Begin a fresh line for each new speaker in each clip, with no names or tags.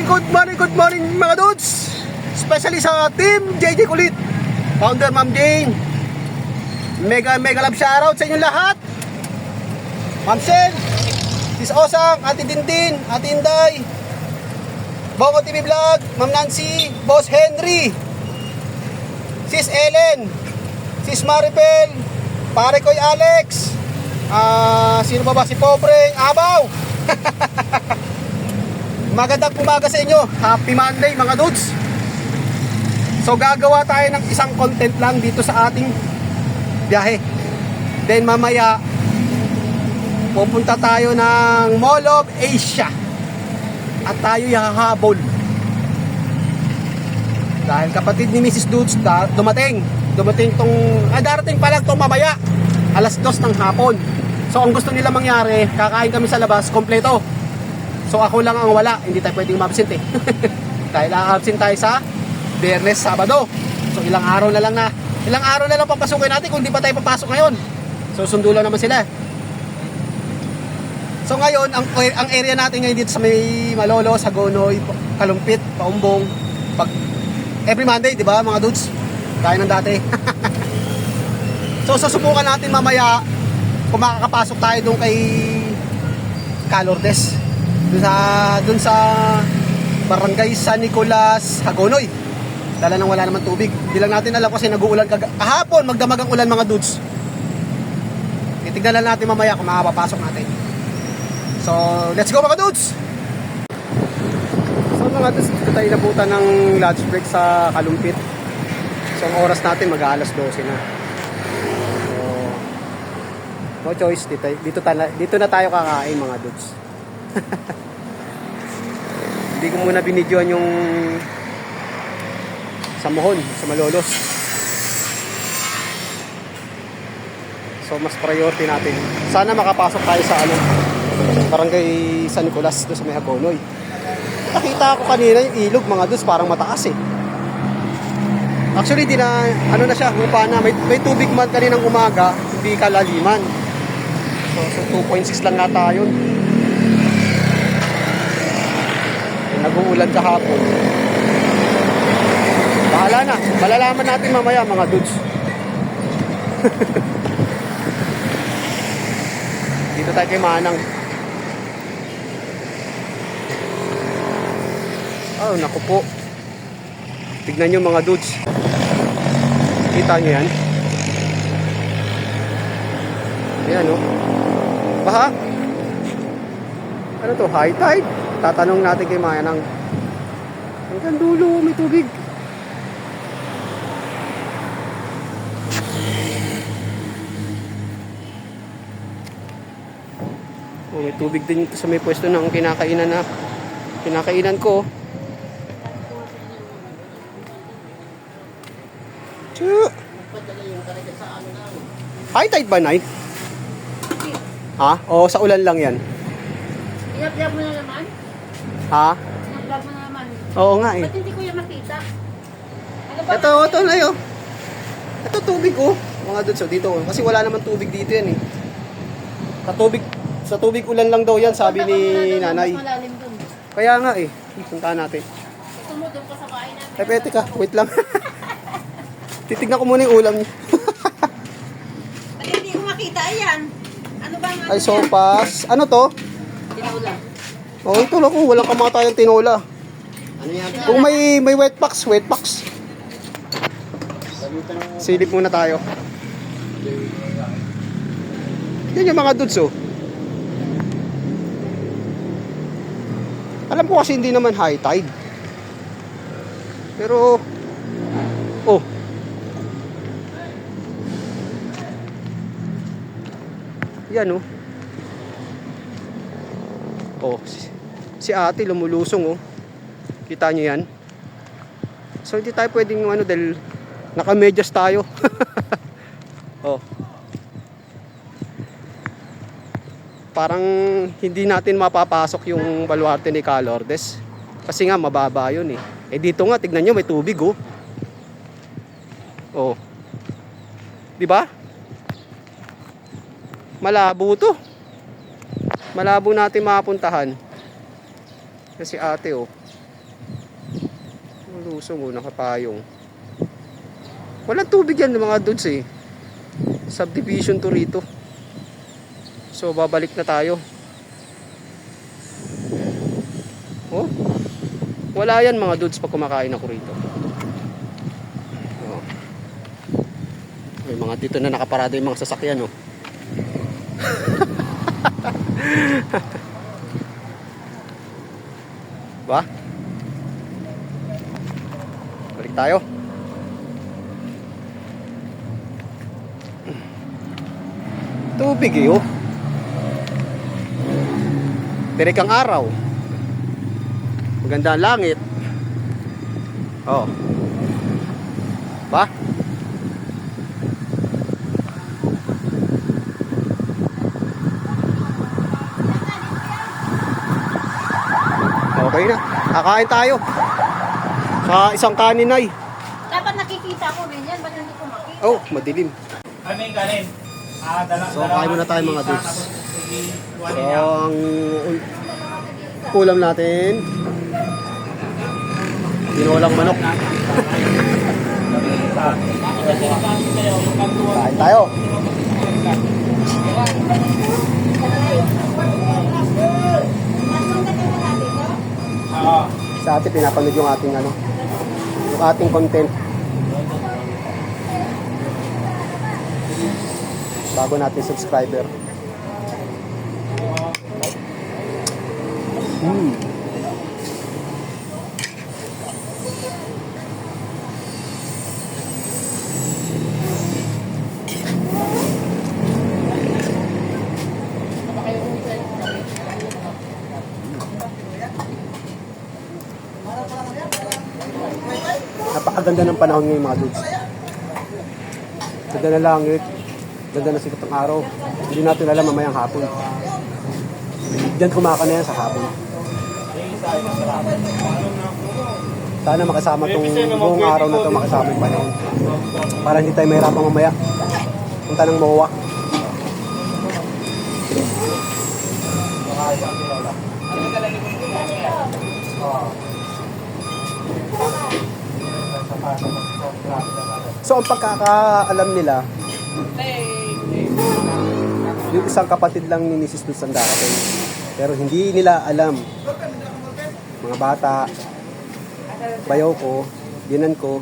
good morning mga dudes. Especially sa team JJ Kulit, founder Ma'am Jane. Mega love shoutout sa inyong lahat. Ma'am Sel, Sis Osang, Ate Tintin, Ate Inday, Bongo TV Vlog, Ma'am Nancy, Boss Henry, Sis Ellen, Sis Maripel, Pare Koy Alex, sino ba si Pobreng Abaw. Magandang umaga sa inyo. Happy Monday mga dudes. So gagawa tayo ng isang content lang dito sa ating biyahe. Then mamaya pupunta tayo ng Mall of Asia at tayo hahabol. Dahil kapatid ni Mrs. Dudes dumating darating pa lang tong mamaya alas 2 ng hapon. So ang gusto nila mangyari, kakain kami sa labas kompleto. So ako lang ang wala, hindi tayo pwedeng ma-absent eh. Dahil a-absent tayo sa Biyernes, Sabado. So ilang araw na lang papasukin natin kung di pa tayo papasok ngayon. So sundo lang naman sila. So ngayon, ang area natin ngayon dito sa may Malolo, Sagonoy, Kalumpit, Paumbong, every Monday, di ba mga dudes? Kaya ng dati. So susubukan natin mamaya kung makakapasok tayo doon kay Calordes. Doon sa Barangay San Nicolas, Hagonoy. Wala naman tubig. Hindi lang natin alam kasi nag-uulan kahapon, magdamag ang ulan mga dudes. Titignan lang natin mamaya kung makapapasok natin. So, let's go mga dudes! So mga dudes, dito tayo nabutan ng lunch break sa Kalumpit. So, ang oras natin mag-aalas 12 na. So, no choice, dito na tayo kakain mga dudes. Hindi ko muna binidyoan yung sa Mohon, sa Malolos. So mas priority natin. Sana makapasok tayo sa Barangay San Nicolas doon sa may Hagonoy. Nakita ko kanina yung ilog mga dos, parang mataas eh. Actually di na na siya, lupa na. May tubig man kaninang umaga, hindi kalaliman. So 2.6 lang nata yun. Nag-uulan kahapon. Bahala na. Malalaman natin mamaya mga dudes. Dito tayo kay Manang. Oh, naku po. Tignan nyo mga dudes. Kita nyo yan? Ayan o. Baha. Ano to? High tide? Tatanong natin kay Manang. Hanggang dulo, may tubig. Oh, may tubig din sa may pwesto ng kinakainan ko. High tide ba, Nay? Ha? O sa ulan lang yan?
I-vlog mo na naman?
Ha?
I-vlog mo na naman?
Oo nga eh.
Ba't hindi ko yan makita? Ano ba?
Ito na yun. Ito tubig oh. Mga dudes, dito. Kasi wala naman tubig dito yan eh. Sa tubig ulan lang daw yan, sabi ni nanay. Kaya nga eh. Puntahan natin.
Tumudong ka sa bahay natin.
Eh, pwede ka. Wait lang. Titignan ko muna yung ulam niya.
Ba't hindi ko makita? Ayan. Ano ba ang
Ay, sopas. Ano to?
tinola?
Oh, ito lang kung walang kamatayang tinola.
Ano yan?
Kung may wet packs. Silip muna tayo. Yan yung mga dudes oh. Alam ko kasi hindi naman high tide. Pero oh. Yan oh. Oh, si ate lumulusong oh. Kita nyo yan? So hindi tayo pwedeng dahil nakamedyas tayo. Oh. Parang hindi natin mapapasok yung baluarte ni Calordes. Kasi nga mababa yun eh. Eh dito nga tignan nyo may tubig oh. Oh. Di ba? Malabo to. Malabo natin mapuntahan. Kasi ate oh. Lusong oh, nakapayong. Walang tubig yan mga dudes eh. Subdivision to rito. So babalik na tayo. Oh. Wala yan mga dudes pag kumakain ako rito. Oh. May mga dito na nakaparada yung mga sasakyan oh. Ba? Balik tayo. Tubig eh oh. Tirik ang araw. Maganda ang langit. Oh. Ba? Okay na. Kakain tayo. Sa isang kanin ay.
Dapat nakikita ko rin yan. Ba't hindi ko makita?
Oh, madilim.
Kanin.
So, kain muna tayo mga dudes. So, ang ulam natin, tinolang manok. Kain tayo. Sa atin, pinapanood yung ating yung ating content. Bago natin subscriber. Napakaganda ng panahon ngayon mga dudes. Ganda na langit. Ganda na sikat ng araw. Hindi natin alam mamayang hapon. Diyan kumaka na yan sa hapon. Sana makasama itong buong araw na ito, makasama yung panahon. Para hindi tayo mahirapang mamaya. Punta ng MOA. So ang pagkakaalam nila, yung isang kapatid lang ni Mrs. Dulce ang darating. Pero hindi nila alam, mga bata, bayaw ko, dinan ko,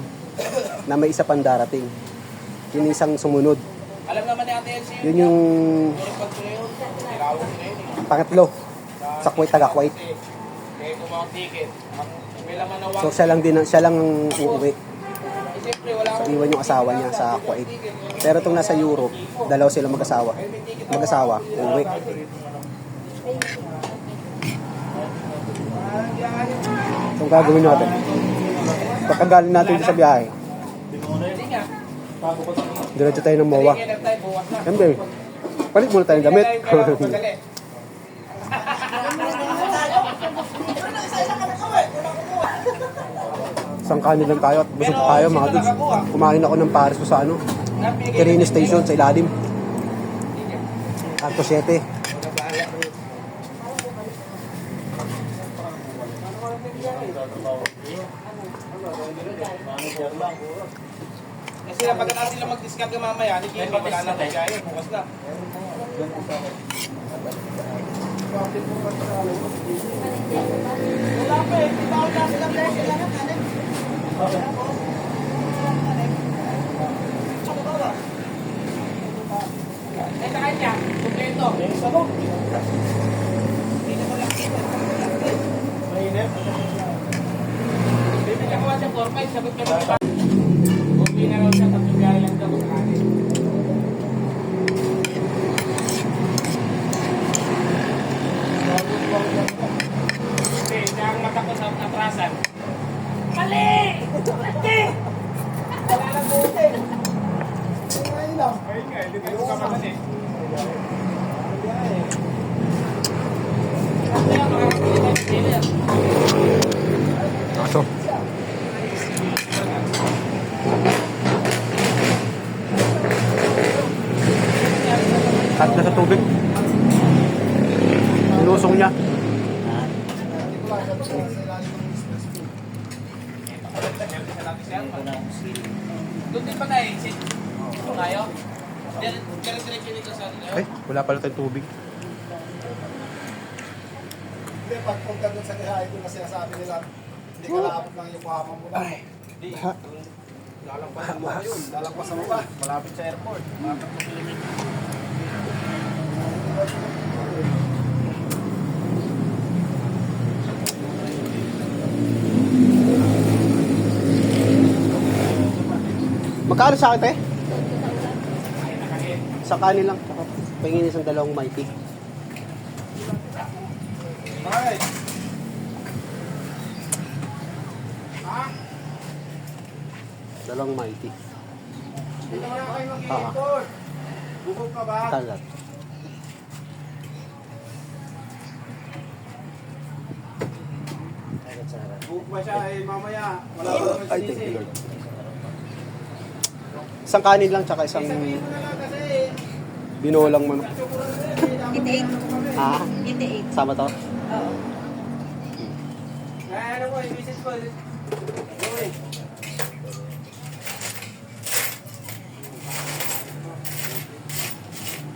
na may isa pang darating. Yun yung isang sumunod.
Alam naman ni Ate Elsie.
Yun yung pangatlo sa Kuwait, taga Kuwait.
Kaya kumawag ticket. May laman na
So siya lang ang uuwi.
Siyempre, wala
So iwan yung asawa niya sa Kuwait. Pero itong nasa Europe, dalawa sila mag-asawa. Uuwi. So gagawin natin. Pagkagaling natin dito sa biyahe, diretso tayo ng MOA. Siyempre, palit muna tayong damit. Isang kanin lang tayo at busog tayo mga dudes. Kumain ako ng pares ko sa Quirino Station sa ilalim. Arto 7.
Kasi pagkatapos sila mag-discount ka mamaya, hindi kayo wala na kaya bukas na. Sa kanya, kumpleto. Bibili ako sa 4-5, sagot ka ba? Bumili na raw siya, 3 biyahe lang daw sa akin. Hindi, siya ang mata ko sa atrasan. Mali! Mali! Wala na buti. Ayun nga, hindi kayo kamalan eh.
Aso. Cut na sa tubig. Nilusong niya.
Doon din ba tayo? Ito kayo? Diretso dito sa atin.
Ay, wala pala tayong tubig.
Hindi, pagpunta doon sa ihahay ko na sinasabi nila, hindi ka naabot ng iyong kuhaman mo na.
Hindi.
Lalagpasan mo yun, lalagpasan mo ba?
Malapit sa airport. Malapit sa Pilipinas.
Magkano sa akin, te? Sa kanin lang. Pahingin isang dalawang mighty.
Alright.
Dalawang mighty.
Dito na kayo mag-i-import. Bubog ka ba?
Talat.
Bubog ba siya eh mamaya? Wala ka naman
Ay,
sinisi.
thank you, Lord. Isang kanin lang, tsaka isang
Sabihin mo na lang kasi.
binolang manok.
88.
Ah,
88.
sama to?
Oo.
Ano mo, i-visit ko. Uy.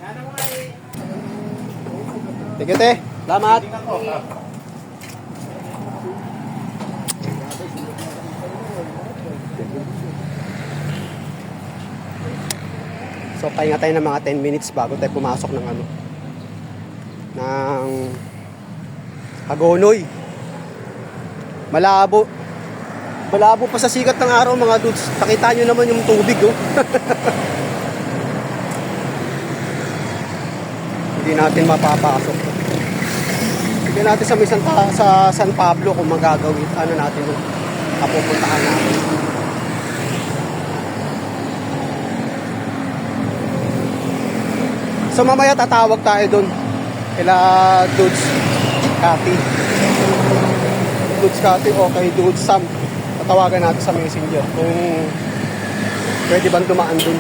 Ano mo eh.
Thank you, te. Salamat.
Tingnan ko.
So, pahinga tayo ng mga 10 minutes bago tayo pumasok ng ano, ng Hagonoy. Malabo. Malabo pa sa sikat ng araw, mga dudes. Pakita nyo naman yung tubig, oh. Hindi natin mapapasok. Tignan natin sa may sa San Pablo kung magagawin. Ano natin yung kapupuntahan natin. So mamaya tatawag tayo doon kila Dudes Cathy. Dudes Cathy o kay Dudes Sam. Tatawagan natin sa messenger kung pwede bang dumaan doon.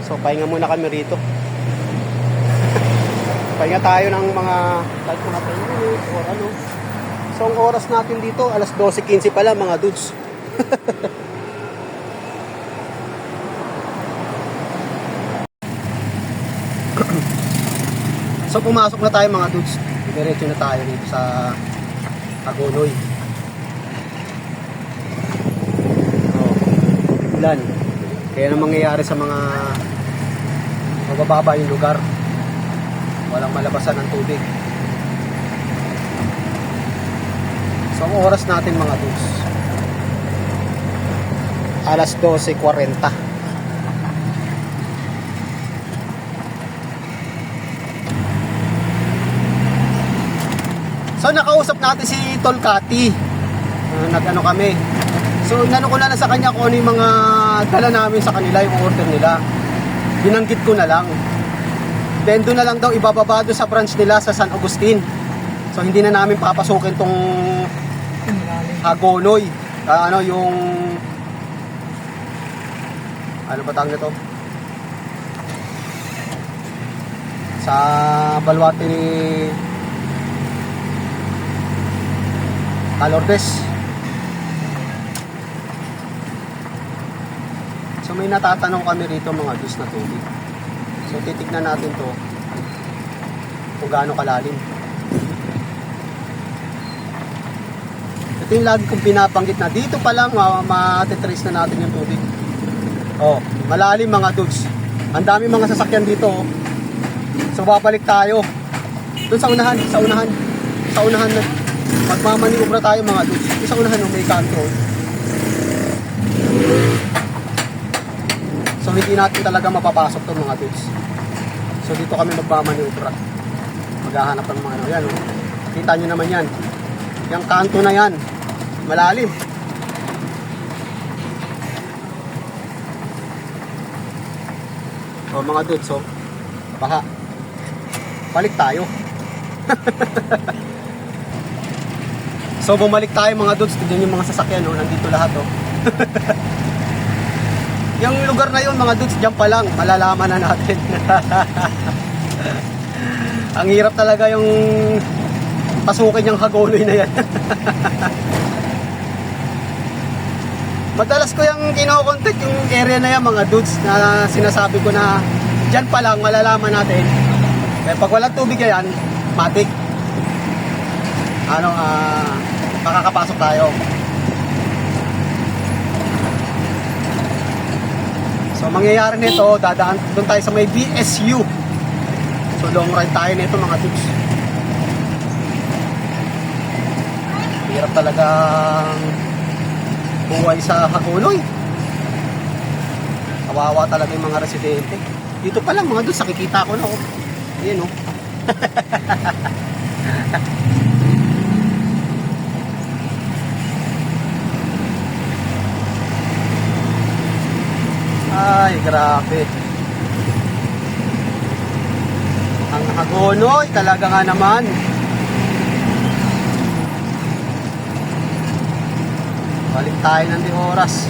So pahinga muna kami rito. Pahinga tayo ng mga kahit mga 10 minutes or ano. So, ang oras natin dito, alas 12:15 pala, mga dudes. So, pumasok na tayo, mga dudes. Diretso na tayo dito sa Hagonoy. Oh, ulan. Kaya anong mangyayari sa mga mabababa yung lugar? Walang malabasan ng tubig. So, ang oras natin, mga dudes, alas 12:40. So, nakausap natin si Tol Cathy. Nag-ano kami. So, inano ko na lang sa kanya kung ano yung mga dala namin sa kanila, yung order nila. Binanggit ko na lang. Then, doon na lang daw ibababa doon sa branch nila sa San Agustin. So, hindi na namin papasukin tong Hagonoy. Ano yung ano ba tawag nito? Sa Baluarte ni Calordes. So may natatanong kami rito, mga dus na tubig. So titignan natin to kung gaano kalalim. Ito yung lagi kong pinapanggit na dito pa lang matitrace na natin yung tubig. Oh, malalim, mga dudes. Ang dami mga sasakyan dito. Oh. So babalik tayo doon sa unahan na magmamaniobra tayo, mga dudes. Sa unahan may kanto. So hindi natin talaga mapapasok to, mga dudes. So dito kami magmamaniobra. Maghahanap ng mga ano. Yan, oh. Kita nyo naman yan. Yung kanto na yan, malalim. So mga dudes, so baha. Balik tayo. So bumalik tayo, mga dudes. Tignan yung mga sasakyan, oh. Nandito lahat, oh. Yung lugar na yun, mga dudes, dyan pa lang, malalaman na natin. Ang hirap talaga yung pasukin yung Hagonoy na yan. Madalas ko yung kinokontak yung area na yan, mga dudes, na sinasabi ko na dyan pa lang, malalaman natin. Eh, pag walang tubig yan, matik. Makakapasok tayo. So, mangyayari nito, dadaan doon tayo sa may BSU. So, long ride tayo nito, mga dudes. Hirap talagang buhay sa Hagonoy. Kawawa talaga yung mga residente. Dito pa lang, mga dudes, nakikita ko na, oh. Ayan, oh. Ay, grabe. Ang Hagonoy, talaga nga naman. Balik tayo ng di oras.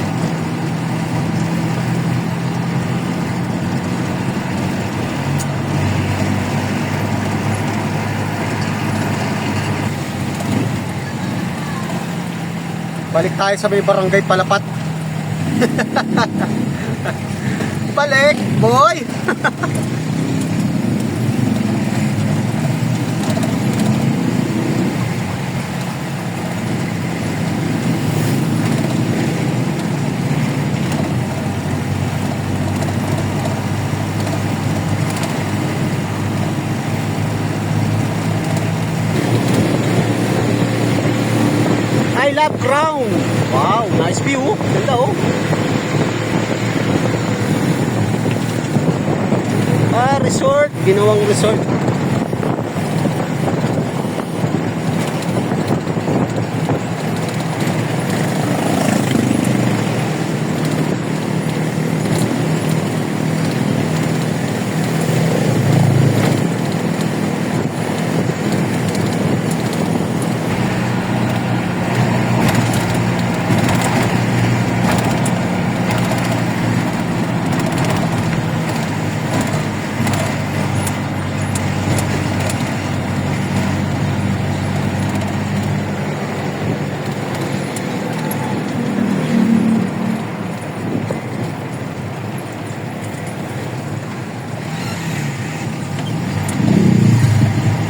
Balik tayo sa may barangay Palapat. Balik, boy. I love ground. Wow, nice view. Ganda, oh. Resort, ginawang resort.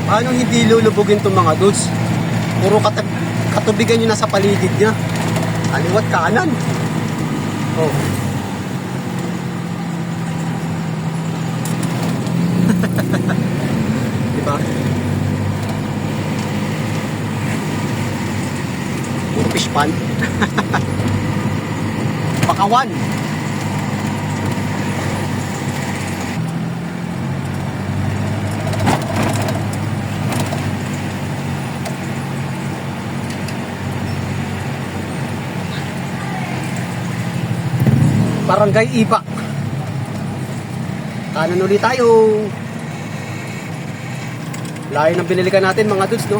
Paano hindi lulubugin itong mga dudes? Puro katubigan nyo na sa paligid niya. Aliwat kanan. Oh. Diba? Puro fish pan. Bakawan. Barangay Ibak. Kanan ulit tayo. Layo ng binilikan natin, mga dudes, no?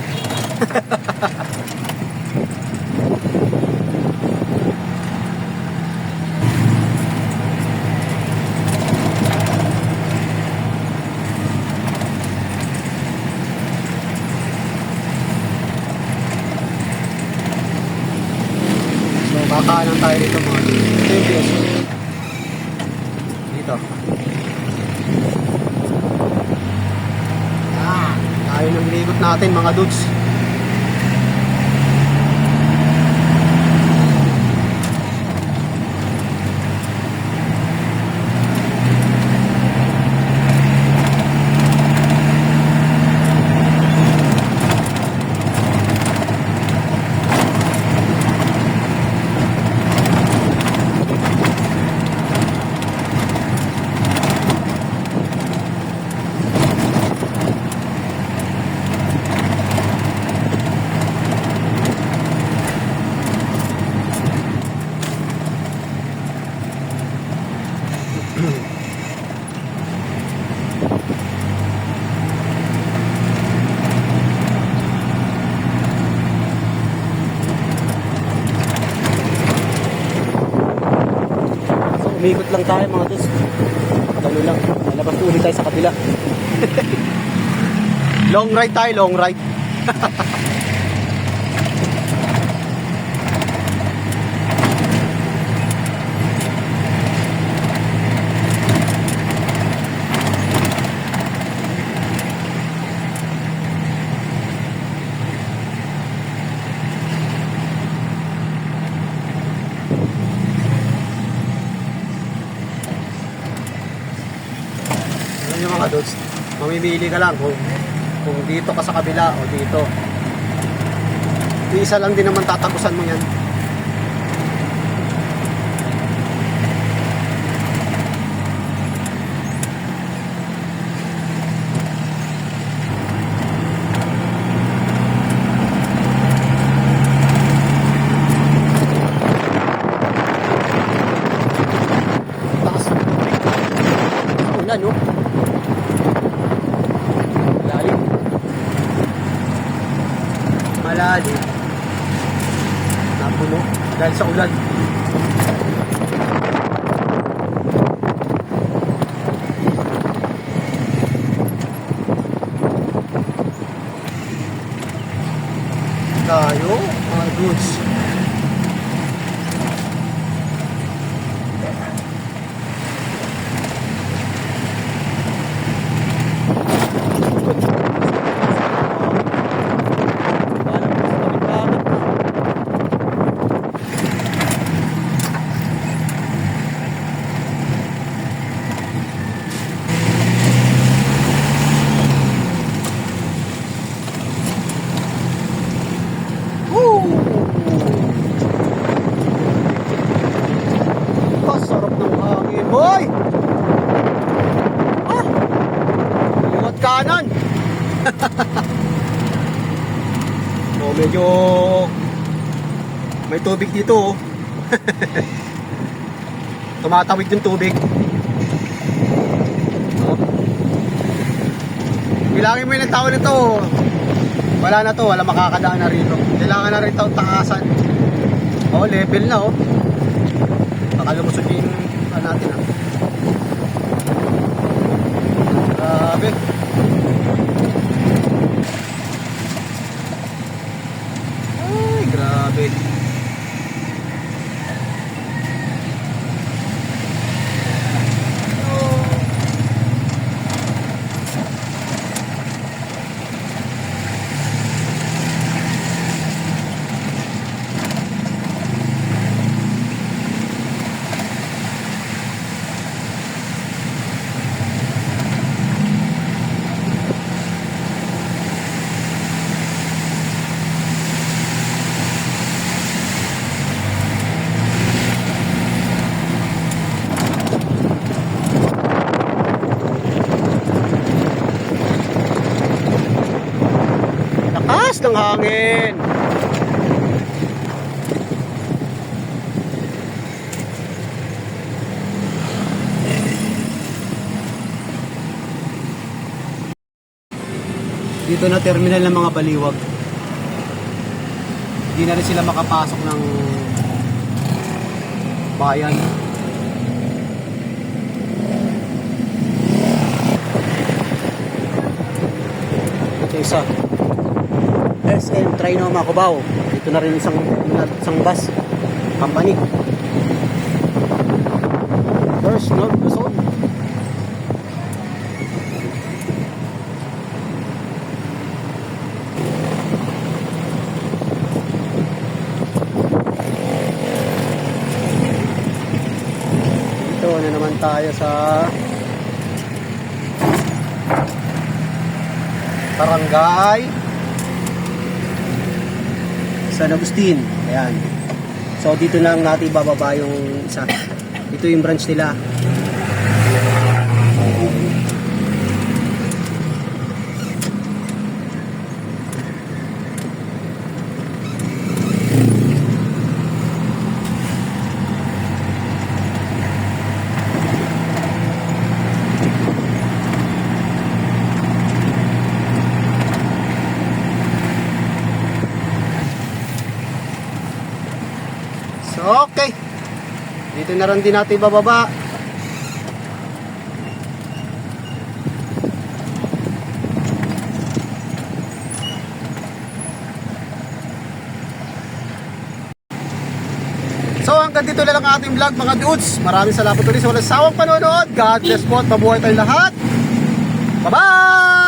So, kakanan tayo dito, mga dudes. Ito yung BSU. Dito. Tayo ng ligot natin, mga dudes. Umikot lang tayo mga dos. Gano'n lang. Lalabas ulit tayo sa kabila. Long ride tayo, long ride. Ano yung mga dots? Mamimili ka lang kung dito ka sa kabila o dito. Isa lang din naman tatapusan mo yan. Takas. Ulan, no? Malalim. Malalim. Napuno dahil sa ulan. Tayo, mga goods. Sarap ng hangin, boy! Ah! Liwat kanan! Oh, medyo may tubig dito, oh. Tumatawid yung tubig. Oh. Bilangin mo yung tao nito. Wala na to, wala makakadaan na rito. Kailangan na rito taasan. Oh, level na, oh. Nakalumusog yung natin, ha. Grabe. Ay, grabe. Lakas ng hangin. Dito na terminal ng mga baliwag. Hindi na rin sila makapasok ng bayan. Ito isa. SM Trinoma Cubao. Ito na rin isang bus company. First North Luzon. Dito na naman tayo sa Barangay San Agustin. Ayan. So dito lang natin bababa yung isa. Ito yung branch nila. So, okay. Dito na rin din natin bababa. So hanggang dito na lang ang ating vlog mga dudes. Maraming salamat ulit sa walang sawang panonood. God bless po at mabuhay tayong lahat. Bye-bye!